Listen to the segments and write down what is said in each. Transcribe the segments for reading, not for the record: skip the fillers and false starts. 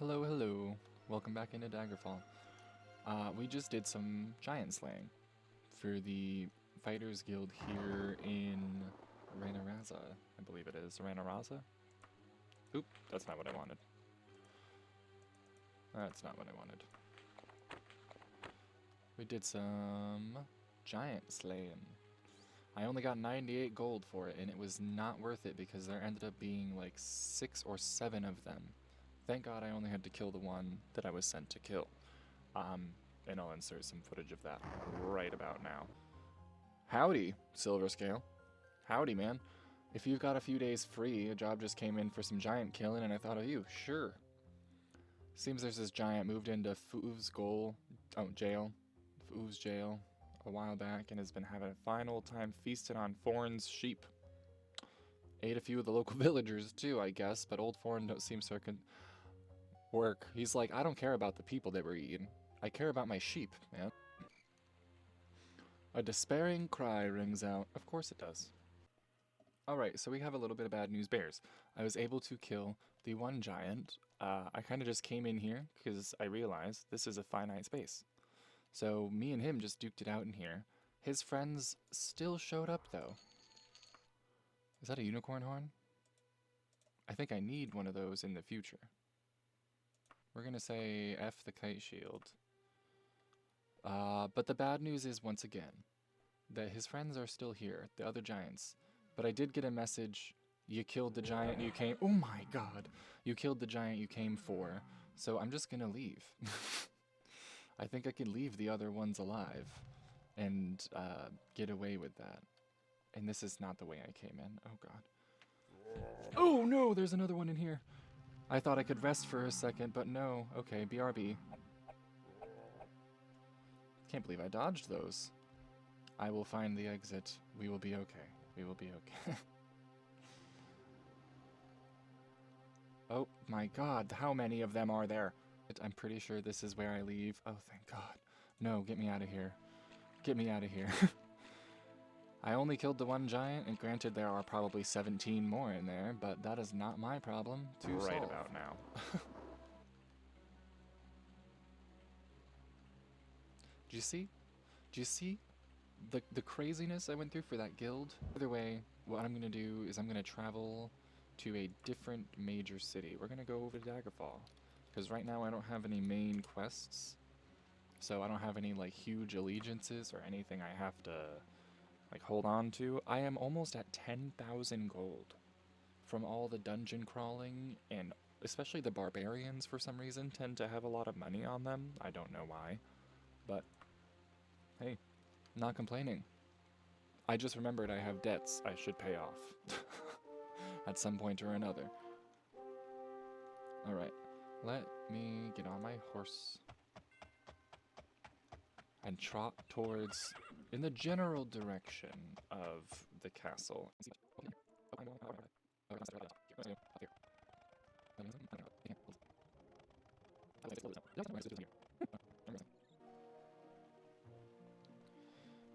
Hello, hello. Welcome back into Daggerfall. We just did some giant slaying for the Fighters Guild here in Ranaraza, I believe it is. Ranaraza? Oop, that's not what I wanted. That's not what I wanted. We did some giant slaying. I only got 98 gold for it, and it was not worth it because there ended up being like 6 or 7 of them. Thank God I only had to kill the one that I was sent to kill. And I'll insert some footage of that right about now. Howdy, Silver Scale. Howdy, man. If you've got a few days free, a job just came in for some giant killing, and I thought of you. Sure. Seems there's this giant moved into Fouv's jail. Fouv's jail a while back and has been having a fine old time feasting on Foreign's sheep. Ate a few of the local villagers too, I guess, but old Foreign don't seem so work. He's like, I don't care about the people that we're eating. I care about my sheep, man. A despairing cry rings out. Of course it does. Alright, so we have a little bit of bad news bears. I was able to kill the one giant. I kind of just came in here because I realized this is a finite space. So me and him just duked it out in here. His friends still showed up though. Is that a unicorn horn? I think I need one of those in the future. We're gonna say F the kite shield. But the bad news is, once again, that his friends are still here, the other giants. But I did get a message, you killed the giant you came... Oh my god! You killed the giant you came for, so I'm just gonna leave. I think I can leave the other ones alive and get away with that. And this is not the way I came in. Oh god. Oh no, there's another one in here. I thought I could rest for a second, but no. Okay, BRB. Can't believe I dodged those. I will find the exit. We will be okay. We will be okay. Oh my god, how many of them are there? I'm pretty sure this is where I leave. Oh, thank god. No, get me out of here. Get me out of here. I only killed the one giant, and granted there are probably 17 more in there, but that is not my problem to solve. Right about now. Do you see? Do you see the craziness I went through for that guild? Either way, what I'm going to do is I'm going to travel to a different major city. We're going to go over to Daggerfall, because right now I don't have any main quests, so I don't have any like huge allegiances or anything I have to like hold on to. I am almost at 10,000 gold from all the dungeon crawling, and especially the barbarians for some reason tend to have a lot of money on them. I don't know why, but hey, not complaining. I just remembered I have debts I should pay off at some point or another. Alright, let me get on my horse and trot towards, in the general direction of the castle.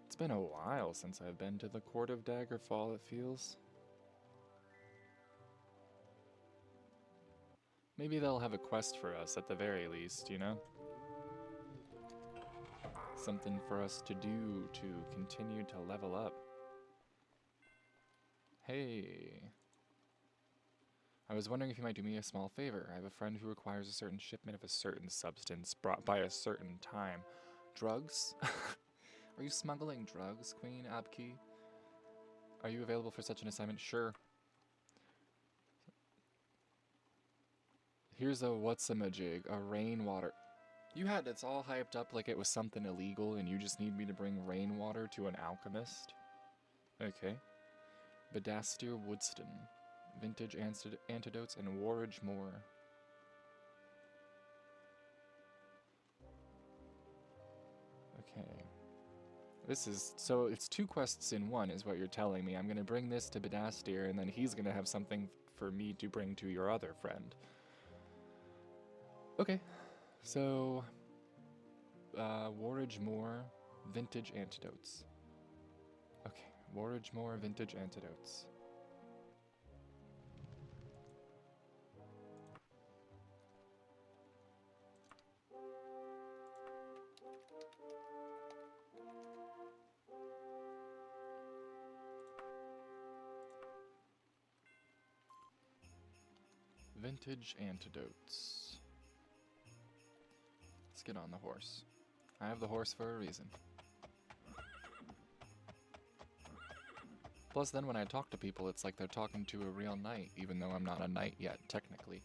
It's been a while since I've been to the court of Daggerfall, it feels. Maybe they'll have a quest for us at the very least, you know? Something for us to do to continue to level up. Hey. I was wondering if you might do me a small favor. I have a friend who requires a certain shipment of a certain substance brought by a certain time. Drugs? Are you smuggling drugs, Queen Abki? Are you available for such an assignment? Sure. Here's a what's-a-majig, a rainwater. You had it's all hyped up like it was something illegal and you just need me to bring rainwater to an alchemist? Okay. Bedastir Woodston. Vintage antidotes and Warage Moor. Okay. This is, so it's 2 quests in one is what you're telling me. I'm going to bring this to Bedastir and then he's going to have something for me to bring to your other friend. Okay. So, Warage Moor, Vintage Antidotes. Okay, Warage Moor, Vintage Antidotes. Vintage antidotes. Let's get on the horse. I have the horse for a reason. Plus, then when I talk to people, it's like they're talking to a real knight, even though I'm not a knight yet, technically.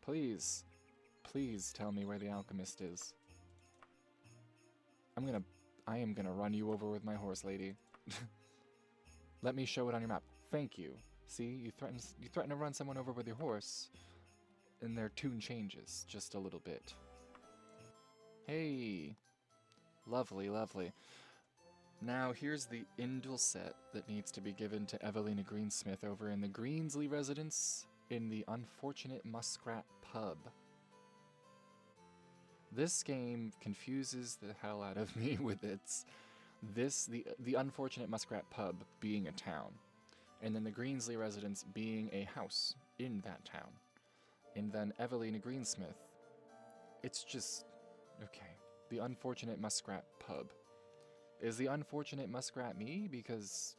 Please, please tell me where the alchemist is. I am gonna run you over with my horse, lady. Let me show it on your map. Thank you. See, you threaten to run someone over with your horse, and their tune changes just a little bit. Hey, lovely, lovely. Now here's the Indul set that needs to be given to Evelina Greensmith over in the Greensley residence in the Unfortunate Muskrat Pub. This game confuses the hell out of me with the Unfortunate Muskrat Pub being a town, and then the Greensley residence being a house in that town, and then Evelina Greensmith. It's just okay. The Unfortunate Muskrat Pub. Is the Unfortunate Muskrat me? Because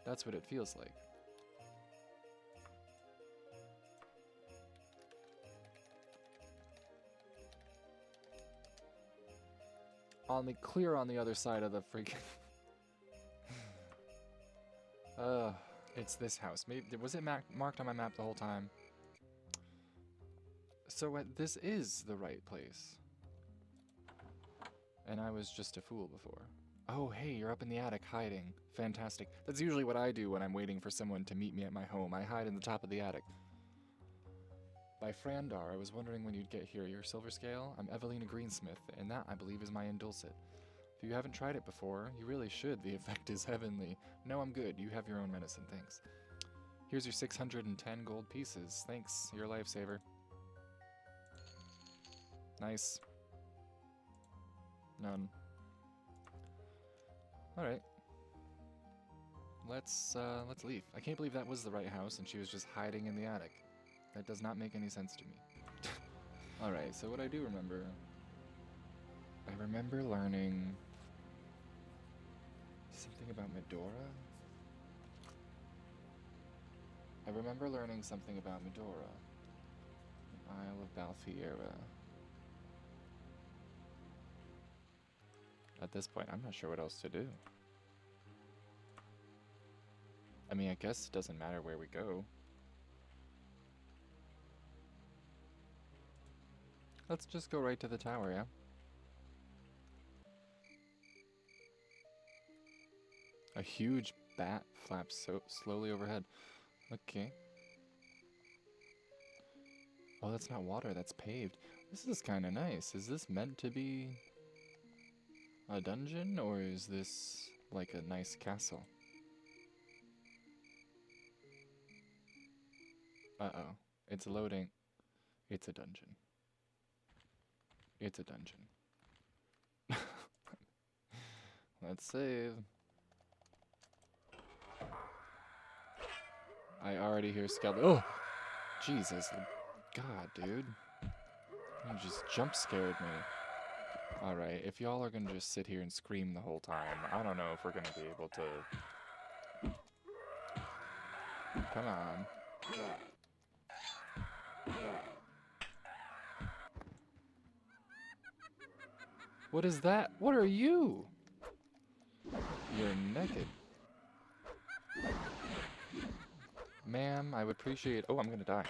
that's what it feels like. Clear on the other side of the freaking... it's this house. Maybe, was it marked on my map the whole time? So this is the right place. And I was just a fool before. Oh, hey, you're up in the attic hiding. Fantastic. That's usually what I do when I'm waiting for someone to meet me at my home. I hide in the top of the attic. By Frandar, I was wondering when you'd get here. Your silver scale? I'm Evelina Greensmith, and that, I believe, is my indulcet. If you haven't tried it before, you really should. The effect is heavenly. No, I'm good. You have your own medicine, thanks. Here's your 610 gold pieces. Thanks, you're a lifesaver. Nice. None. Alright. Let's leave. I can't believe that was the right house and she was just hiding in the attic. That does not make any sense to me. Alright, so what I do remember... I remember learning... something about Medora? I remember learning something about Medora. The Isle of Balfiera. At this point, I'm not sure what else to do. I mean, I guess it doesn't matter where we go. Let's just go right to the tower, yeah? A huge bat flaps so slowly overhead. Okay. Oh, that's not water, that's paved. This is kind of nice. Is this meant to be a dungeon, or is this like a nice castle? Uh-oh. It's loading. It's a dungeon. It's a dungeon. Let's save. I already hear skeleton. Oh! Jesus. God, dude. You just jump scared me. Alright, if y'all are gonna just sit here and scream the whole time, I don't know if we're gonna be able to... Come on. What is that? What are you? You're naked. Ma'am, I would appreciate... Oh, I'm gonna die.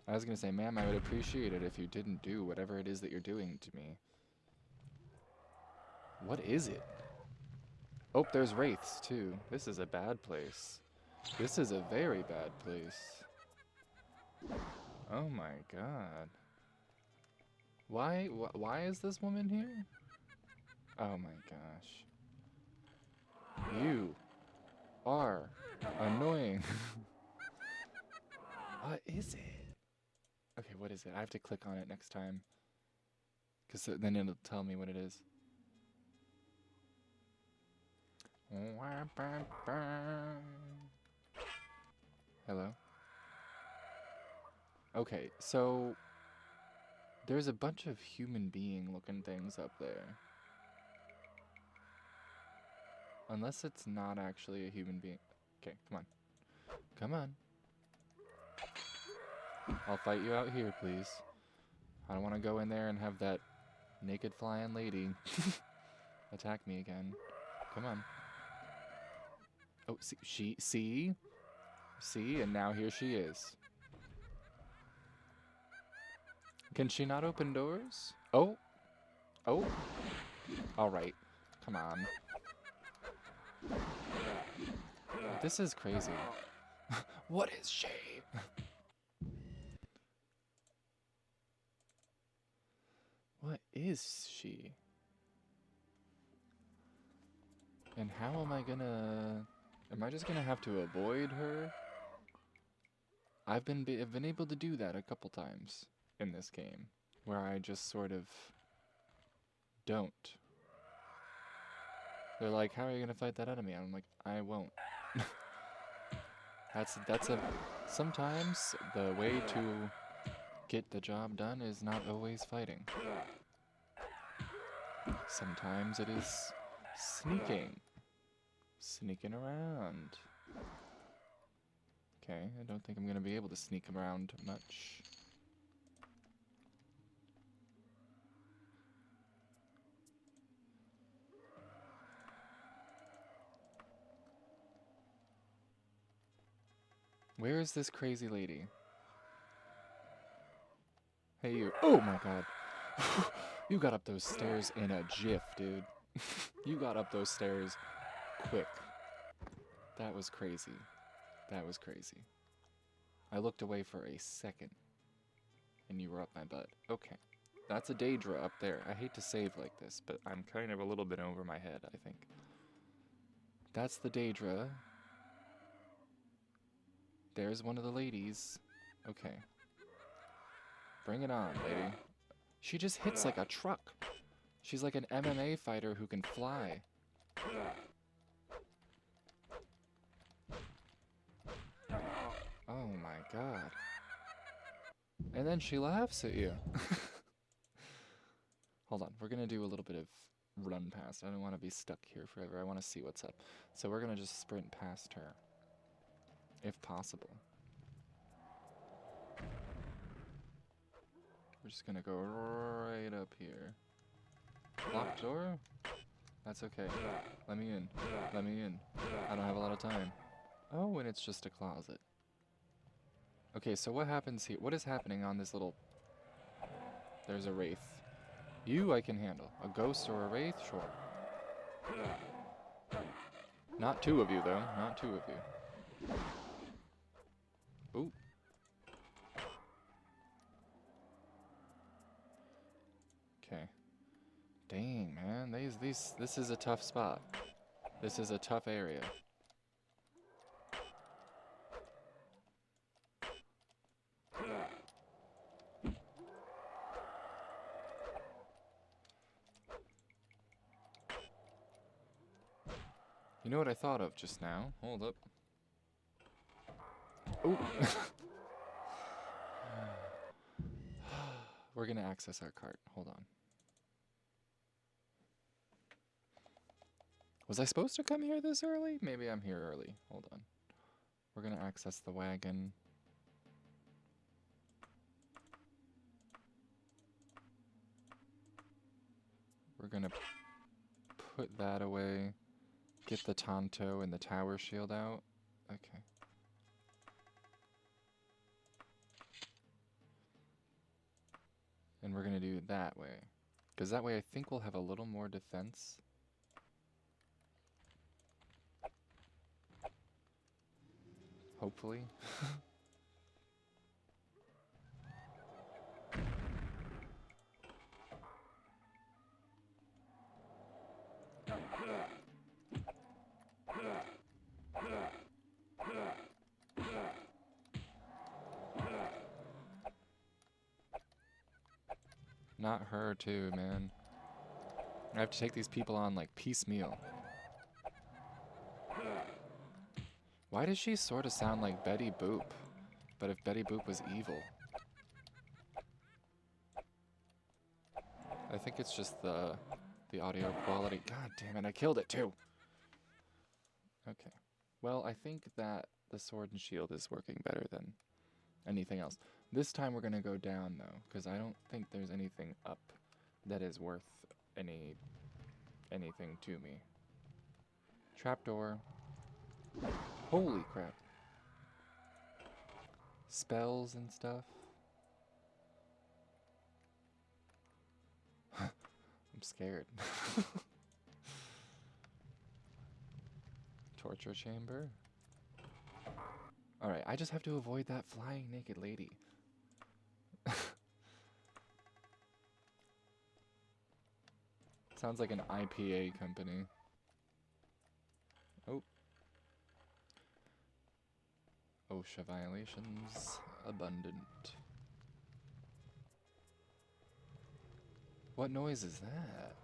I was gonna say, ma'am, I would appreciate it if you didn't do whatever it is that you're doing to me. What is it? Oh, there's wraiths, too. This is a bad place. This is a very bad place. Oh my god. Why is this woman here? Oh my gosh. You are annoying. What is it? Okay, what is it? I have to click on it next time. Because then it'll tell me what it is. Hello? Okay, so... There's a bunch of human being looking things up there. Unless it's not actually a human being. Okay, come on. Come on. I'll fight you out here, please. I don't want to go in there and have that naked flying lady attack me again. Come on. Oh, see, and now here she is. Can she not open doors? Oh. Oh. All right. Come on. This is crazy. What is she? What is she? And how am I gonna... Am I just gonna have to avoid her? I've been able to do that a couple times in this game, where I just sort of don't. They're like, how are you gonna fight that enemy? I'm like, I won't. Sometimes the way to get the job done is not always fighting. Sometimes it is sneaking around. Okay, I don't think I'm gonna be able to sneak around much. Where is this crazy lady? Hey, you. Oh my god. You got up those stairs in a jiff, dude. You got up those stairs quick. That was crazy. That was crazy. I looked away for a second, and you were up my butt. Okay. That's a Daedra up there. I hate to save like this, but I'm kind of a little bit over my head, I think. That's the Daedra. There's one of the ladies. Okay. Bring it on, lady. She just hits like a truck. She's like an MMA fighter who can fly. Oh my god. And then she laughs at you. Hold on, we're gonna do a little bit of run past. I don't want to be stuck here forever. I want to see what's up. So we're gonna just sprint past her. If possible. We're just gonna go right up here. Locked door? That's okay. Let me in. Let me in. I don't have a lot of time. Oh, and it's just a closet. Okay, so what happens here? What is happening on this little... There's a wraith. You I can handle. A ghost or a wraith? Sure. Not two of you, though. Not two of you. Ooh. Okay. Dang, man. This is a tough spot. This is a tough area. You know what I thought of just now? Hold up. Ooh. We're gonna access our cart. Hold on. Was I supposed to come here this early? Maybe I'm here early. Hold on. We're gonna access the wagon. We're gonna put that away. Get the Tonto and the tower shield out. Okay. And we're gonna do it that way. Because that way I think we'll have a little more defense. Hopefully. Not her too, man. I have to take these people on like piecemeal. Why does she sort of sound like Betty Boop? But if Betty Boop was evil. I think it's just the audio quality. God damn it, I killed it too! Okay. Well, I think that the sword and shield is working better than anything else. This time we're gonna go down, though, because I don't think there's anything up that is worth anything to me. Trapdoor. Holy crap. Spells and stuff. I'm scared. Torture chamber. Alright, I just have to avoid that flying naked lady. Sounds like an IPA company. Oh. OSHA violations abundant. What noise is that?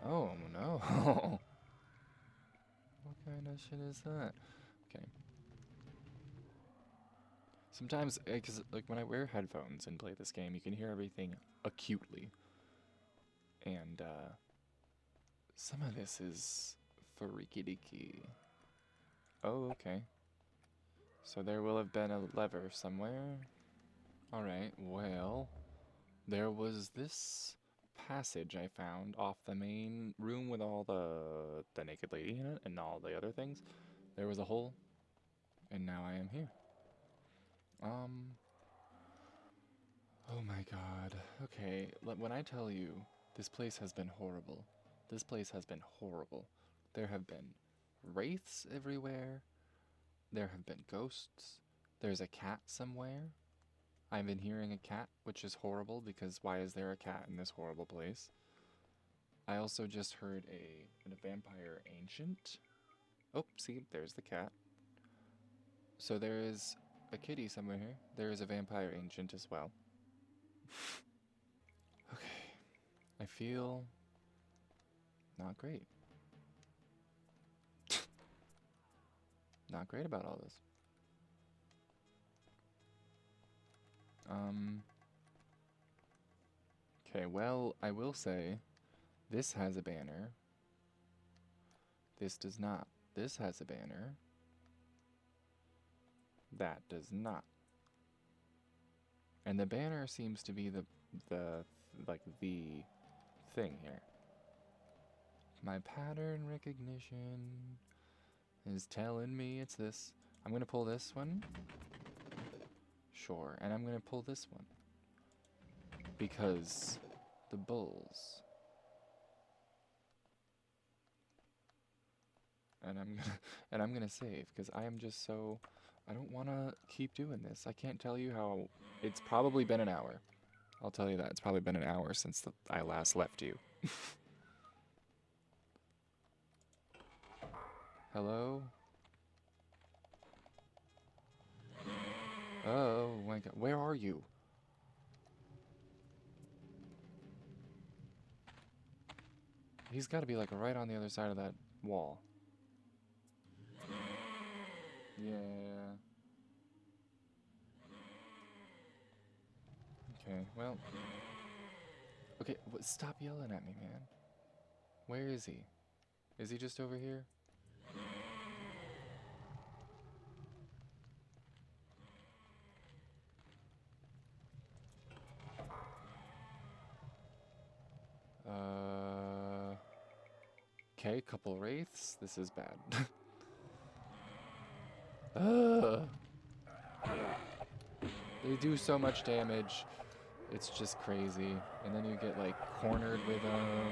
Oh no. What kind of shit is that? Okay. Sometimes, because like when I wear headphones and play this game, you can hear everything acutely. And some of this is freaky deaky. Oh, okay. So there will have been a lever somewhere. Alright, well, there was this passage I found off the main room with all the naked lady in it and all the other things. There was a hole, and now I am here. Oh my god. Okay, when I tell you, this place has been horrible. This place has been horrible. There have been wraiths everywhere. There have been ghosts. There's a cat somewhere. I've been hearing a cat, which is horrible because why is there a cat in this horrible place? I also just heard a vampire ancient. Oh, see, there's the cat. So there is a kitty somewhere here. There is a vampire ancient as well. Okay. I feel not great. Not great about all this. Okay, well, I will say, this has a banner. This does not. This has a banner. That does not. And the banner seems to be the thing here. My pattern recognition is telling me it's this. I'm gonna pull this one. Sure, and I'm gonna pull this one. Because the bulls. And I'm gonna save, because I am just so I don't wanna keep doing this. I can't tell you how it's probably been an hour. I'll tell you that. It's probably been an hour since I last left you. Hello? Oh my god. Where are you? He's gotta be like right on the other side of that wall. Yeah. Okay, well. Okay, stop yelling at me, man. Where is he? Is he just over here? Okay, couple wraiths. This is bad. They do so much damage. It's just crazy. And then you get like cornered with them.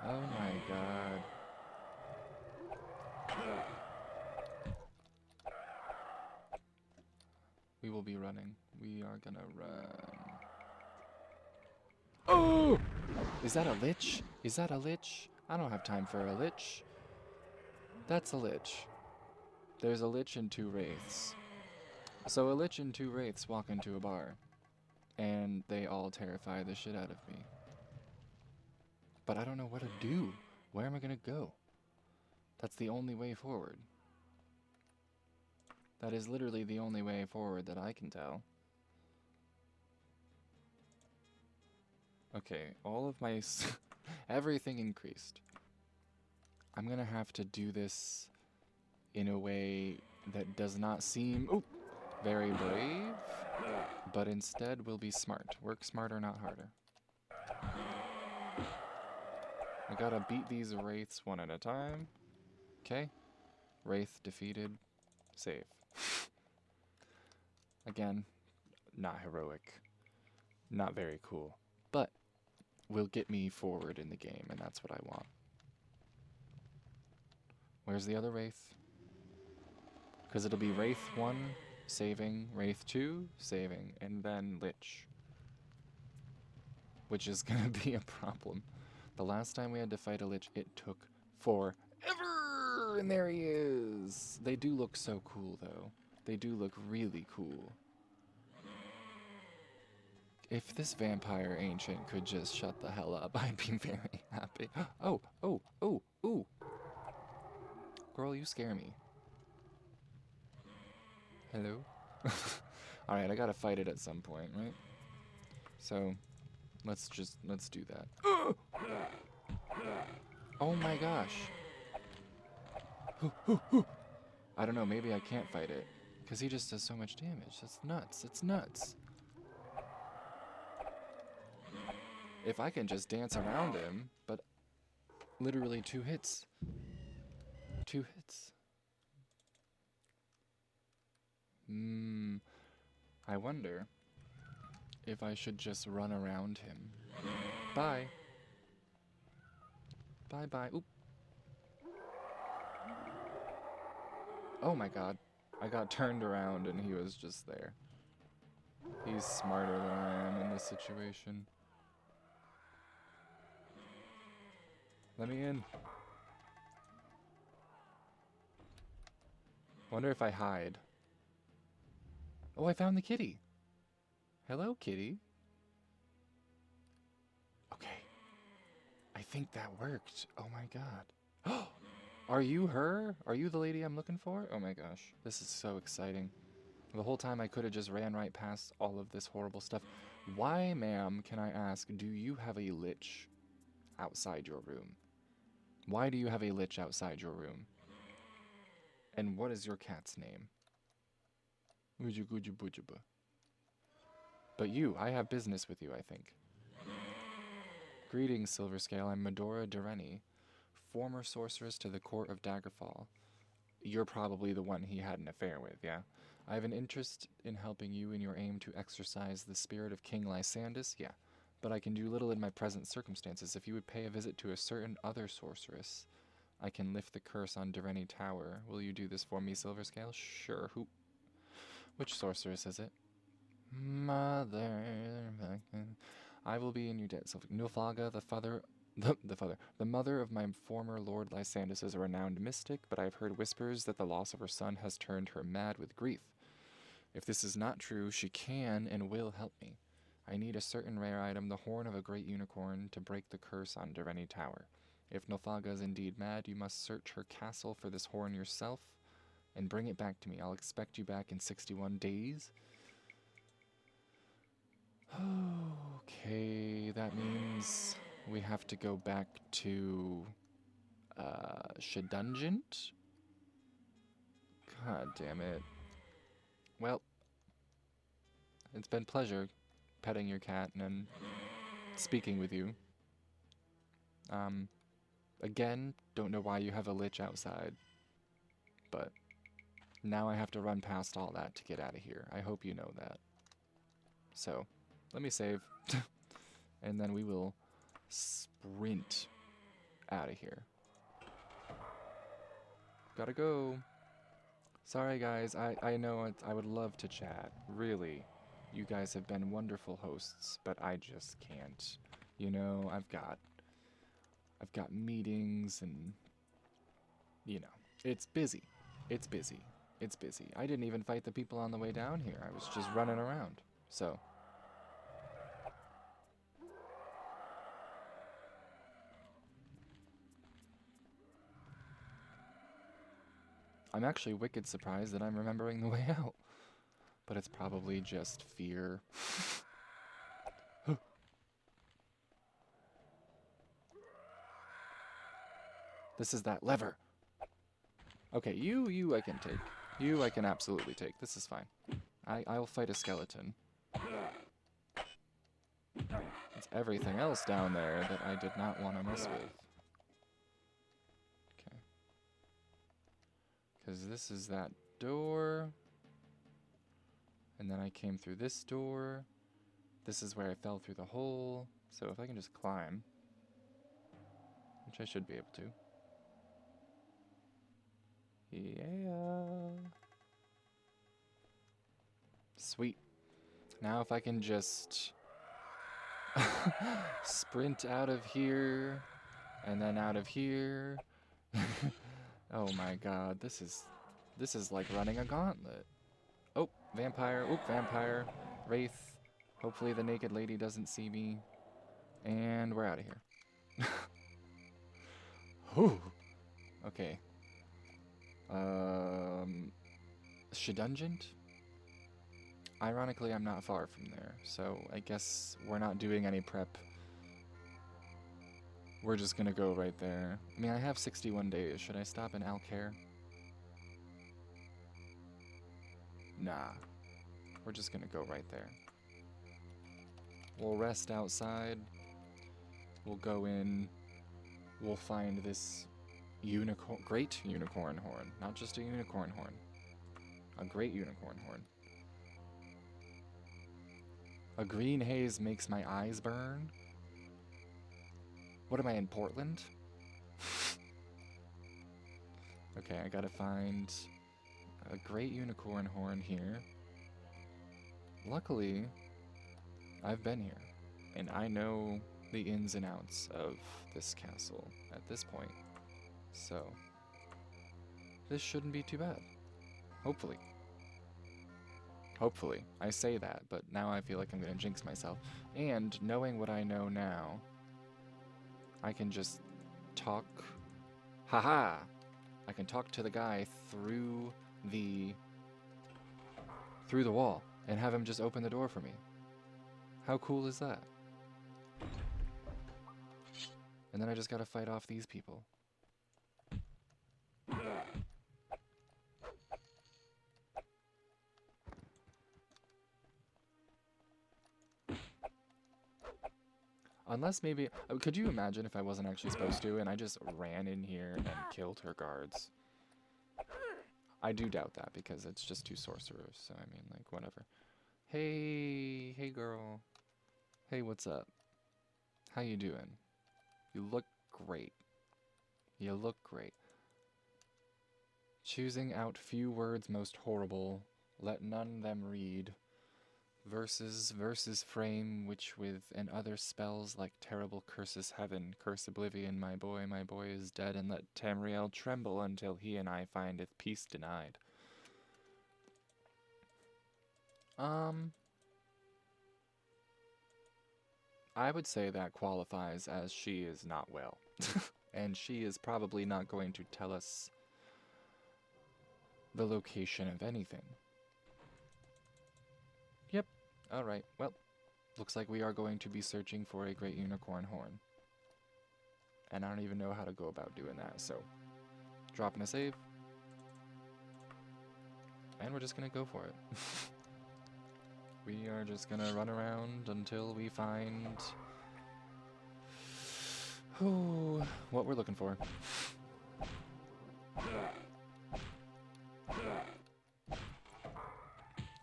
Oh my god. We will be running. We are gonna run. Oh! Is that a lich? Is that a lich? I don't have time for a lich. That's a lich. There's a lich and 2 wraiths. So a lich and 2 wraiths walk into a bar. And they all terrify the shit out of me. But I don't know what to do. Where am I gonna go? That's the only way forward. That is literally the only way forward that I can tell. Okay, all of my... everything increased. I'm gonna have to do this in a way that does not seem very brave, but instead will be smart. Work smarter, not harder. I gotta beat these wraiths one at a time. Okay. Wraith defeated. Save. Again, not heroic. Not very cool. But will get me forward in the game, and that's what I want. Where's the other wraith? Because it'll be Wraith 1, saving, Wraith 2, saving, and then Lich. Which is gonna be a problem. The last time we had to fight a Lich, it took forever! And there he is! They do look so cool, though. They do look really cool. If this vampire ancient could just shut the hell up, I'd be very happy. Oh, oh, oh, ooh! Girl, you scare me. Hello? Alright, I gotta fight it at some point, right? So, let's do that. Oh my gosh! I don't know, maybe I can't fight it. Because he just does so much damage. That's nuts. It's nuts. If I can just dance around him, but literally 2 hits. 2 hits. I wonder if I should just run around him. Bye. Bye-bye. Oop. Oh my god. I got turned around and he was just there. He's smarter than I am in this situation. Let me in. Wonder if I hide. Oh, I found the kitty. Hello, kitty. Okay. I think that worked. Oh my god. Are you her? Are you the lady I'm looking for? Oh my gosh. This is so exciting. The whole time I could have just ran right past all of this horrible stuff. Why, ma'am, can I ask, do you have a lich outside your room? Why do you have a lich outside your room? And what is your cat's name? But you, I have business with you, I think. Greetings, Silverscale. I'm Medora Direnni, former sorceress to the court of Daggerfall. You're probably the one he had an affair with, yeah? I have an interest in helping you in your aim to exorcise the spirit of King Lysandus, yeah. But I can do little in my present circumstances. If you would pay a visit to a certain other sorceress, I can lift the curse on Direnni Tower. Will you do this for me, Silverscale? Sure. Who? Which sorceress is it? Mother. I will be in your debt. Nilfgaard, the mother of my former Lord Lysandus, is a renowned mystic, but I have heard whispers that the loss of her son has turned her mad with grief. If this is not true, she can and will help me. I need a certain rare item, the horn of a great unicorn, to break the curse on Direnni Tower. If Nilfgaard is indeed mad, you must search her castle for this horn yourself and bring it back to me. I'll expect you back in 61 days. Okay, that means we have to go back to Shedungent? God damn it. Well, it's been a pleasure petting your cat and speaking with you. Again, don't know why you have a lich outside, but now I have to run past all that to get out of here. I hope you know that. So, let me save, and then we will sprint out of here. Gotta go. Sorry guys, I know I would love to chat, really. You guys have been wonderful hosts, but I just can't. You know, I've got meetings and, you know, it's busy. It's busy. It's busy. I didn't even fight the people on the way down here. I was just running around. So, I'm actually wicked surprised that I'm remembering the way out. But it's probably just fear. This is that lever. Okay, you I can take. You I can absolutely take. This is fine. I'll fight a skeleton. It's everything else down there that I did not want to mess with. Okay. Because this is that door. And then I came through this door. This is where I fell through the hole. So if I can just climb, which I should be able to. Yeah. Sweet. Now if I can just sprint out of here and then out of here. Oh my god, this is like running a gauntlet. Oh, vampire. Oh, vampire. Wraith. Hopefully the naked lady doesn't see me. And we're out of here. Whew. Okay. Shedungent? Ironically, I'm not far from there, so I guess we're not doing any prep. We're just gonna go right there. I mean, I have 61 days. Should I stop in Alcaire? Nah. We're just gonna go right there. We'll rest outside. We'll go in. We'll find this great unicorn horn. Not just a unicorn horn. A great unicorn horn. A green haze makes my eyes burn. What am I, in Portland? Okay, I gotta find a great unicorn horn here. Luckily, I've been here, and I know the ins and outs of this castle at this point. So, this shouldn't be too bad. Hopefully. Hopefully. I say that, but now I feel like I'm gonna jinx myself. And knowing what I know now, I can just talk. Haha! I can talk to the guy through the wall and have him just open the door for me. How cool is that? And then I just gotta fight off these people. Unless maybe... could you imagine if I wasn't actually supposed to and I just ran in here and killed her guards? I do doubt that because it's just two sorcerers, so I mean, like, whatever. Hey girl. Hey, what's up? How you doing? You look great. You look great. Choosing out few words most horrible, let none them read. Verses frame, which with and other spells like terrible curses heaven, curse oblivion, my boy is dead, and let Tamriel tremble until he and I findeth peace denied. I would say that qualifies as she is not well. And she is probably not going to tell us the location of anything. Yep. Alright, well, looks like we are going to be searching for a great unicorn horn. And I don't even know how to go about doing that, so dropping a save. And we're just gonna go for it. We are just gonna run around until we find what we're looking for.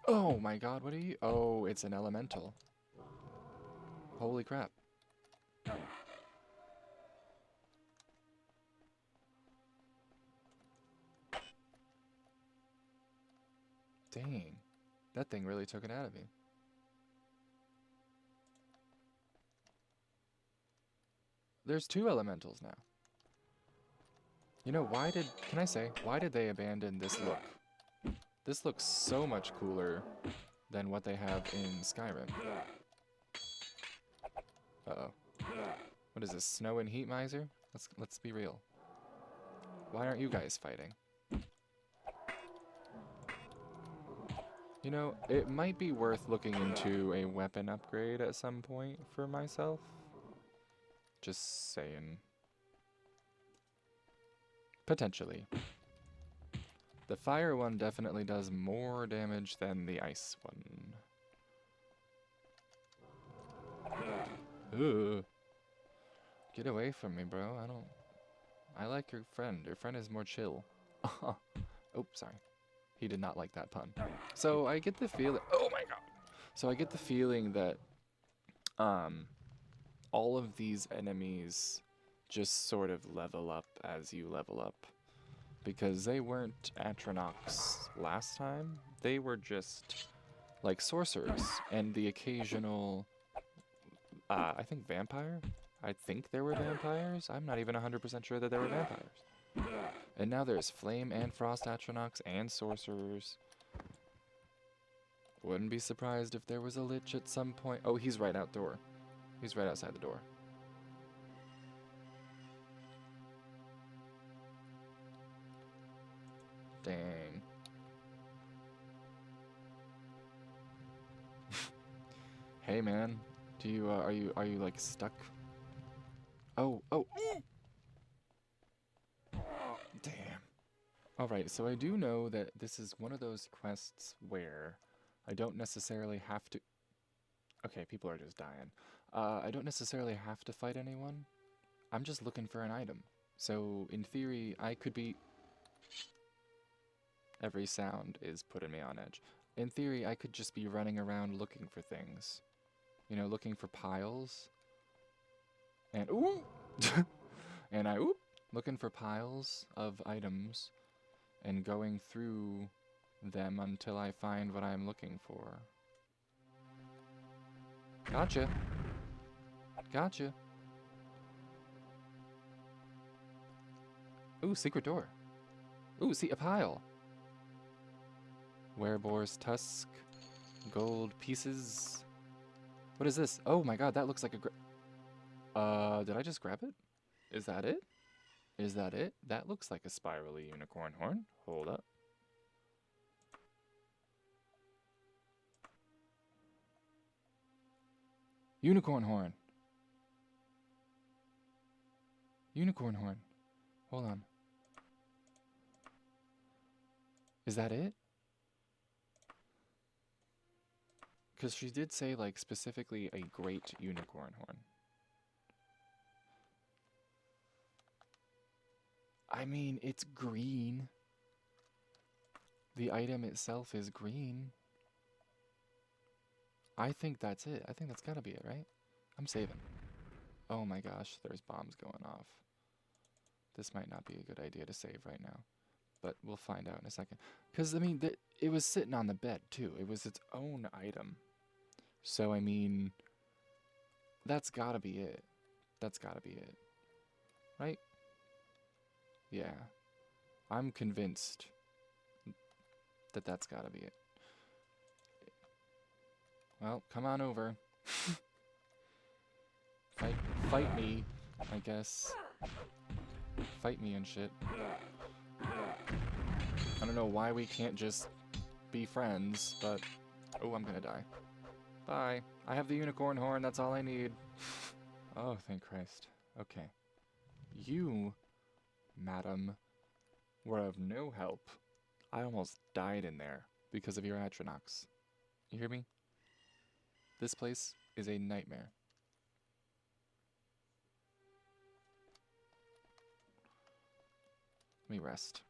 Oh my god, what are you? Oh, it's an elemental. Holy crap. Dang. That thing really took it out of me. There's two elementals now. You know, why did they abandon this look? This looks so much cooler than what they have in Skyrim. Uh-oh. What is this, snow and heat miser? Let's be real. Why aren't you guys fighting? You know, it might be worth looking into a weapon upgrade at some point for myself. Just saying. Potentially. The fire one definitely does more damage than the ice one. Ugh. Get away from me, bro. I like your friend. Your friend is more chill. Oh, sorry. He did not like that pun. So I get the feeling... Oh my god! So I get the feeling that all of these enemies just sort of level up as you level up. Because they weren't Atronachs last time. They were just, like, sorcerers. And the occasional, I think vampire? I think there were vampires? I'm not even 100% sure that there were vampires. And now there's flame and frost Atronachs and sorcerers. Wouldn't be surprised if there was a lich at some point. Oh, he's right outdoor. He's right outside the door. Dang. Hey man, do you are you like stuck? Oh. Damn. All right, so I do know that this is one of those quests where I don't necessarily have to. Okay, people are just dying. I don't necessarily have to fight anyone. I'm just looking for an item. So in theory, I could be. Every sound is putting me on edge. In theory, I could just be running around looking for things. You know, looking for piles. And ooh! And looking for piles of items and going through them until I find what I'm looking for. Gotcha. Gotcha. Ooh, secret door. Ooh, see, a pile. Wereboar's tusk. Gold pieces. What is this? Oh my god, that looks like a did I just grab it? Is that it? Is that it? That looks like a spirally unicorn horn. Hold up. Unicorn horn. Unicorn horn. Hold on. Is that it? Because she did say, like, specifically a great unicorn horn. I mean, it's green. The item itself is green. I think that's it. I think that's gotta be it, right? I'm saving. Oh my gosh, there's bombs going off. This might not be a good idea to save right now. But we'll find out in a second. Because, I mean, it was sitting on the bed, too. It was its own item. So, I mean, that's gotta be it. That's gotta be it. Right? Yeah. I'm convinced that that's gotta be it. Well, come on over. Fight me, I guess. Fight me and shit. I don't know why we can't just be friends, but... Oh, I'm gonna die. Bye. I have the unicorn horn, that's all I need. Oh, thank Christ. Okay. You, madam, were of no help. I almost died in there because of your Atronachs. You hear me? This place is a nightmare. Let me rest.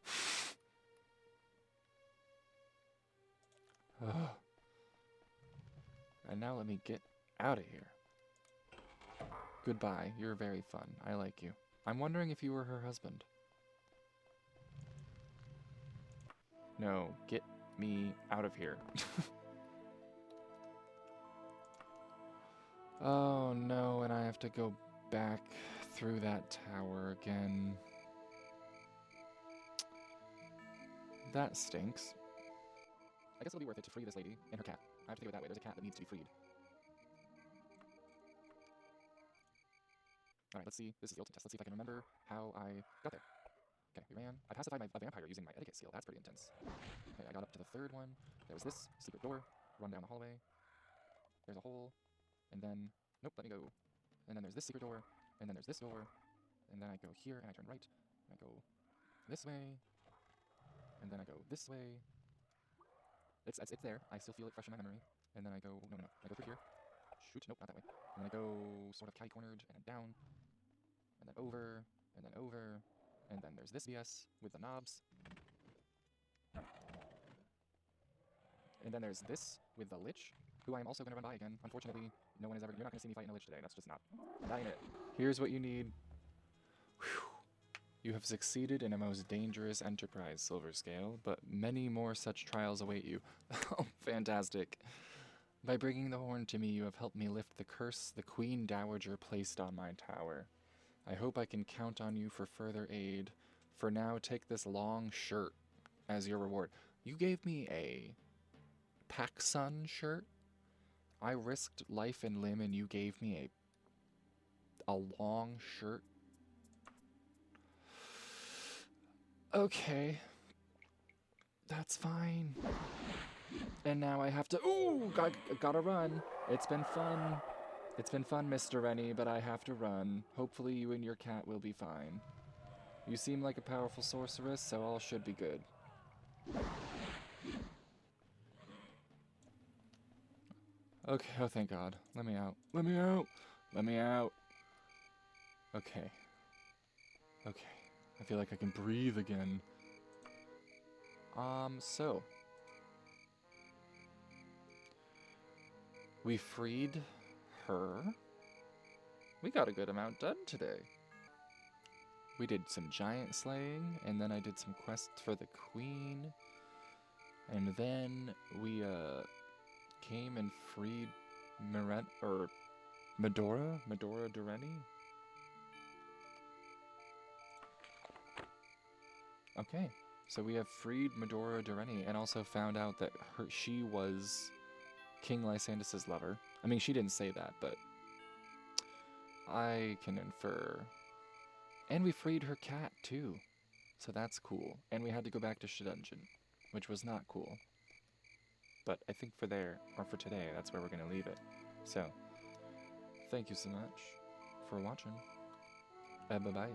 And now let me get out of here. Goodbye. You're very fun. I like you. I'm wondering if you were her husband. No, get me out of here. Oh no, and I have to go back through that tower again. That stinks. I guess it'll be worth it to free this lady and her cat. I have to go that way. There's a cat that needs to be freed. Alright, let's see. This is the ultimate test. Let's see if I can remember how I got there. Okay, we ran. I pacified a vampire using my etiquette seal. That's pretty intense. Okay, I got up to the third one. There was this secret door. Run down the hallway. There's a hole. And then, nope, let me go. And then there's this secret door. And then there's this door. And then I go here and I turn right. And I go this way, and then I go this way. It's there. I still feel it fresh in my memory. And then I go, no. I go through here. Shoot, nope, not that way. And then I go sort of catty-cornered, and then down, and then over, and then over, and then there's this BS with the knobs. And then there's this with the Lich, who I'm also going to run by again. Unfortunately, you're not going to see me fighting a Lich today. That's just not it. Here's what you need. Whew. You have succeeded in a most dangerous enterprise, Silver Scale, but many more such trials await you. Oh, fantastic. By bringing the horn to me, you have helped me lift the curse the Queen Dowager placed on my tower. I hope I can count on you for further aid. For now, take this long shirt as your reward. You gave me a PacSun shirt? I risked life and limb and you gave me a long shirt? Okay. That's fine. And now I have to... Ooh! Gotta run. It's been fun. It's been fun, Mr. Rennie, but I have to run. Hopefully you and your cat will be fine. You seem like a powerful sorceress, so all should be good. Okay, oh thank God. Let me out. Let me out! Let me out! Okay. Okay. I feel like I can breathe again. So... we freed her. We got a good amount done today. We did some giant slaying, and then I did some quests for the queen. And then we, came and freed Medora Direnni? Okay, so we have freed Medora Direnni and also found out that she was King Lysandus' lover. I mean, she didn't say that, but I can infer. And we freed her cat, too. So that's cool. And we had to go back to Shedungent, which was not cool. But I think for today, that's where we're going to leave it. So, thank you so much for watching. Bye-bye.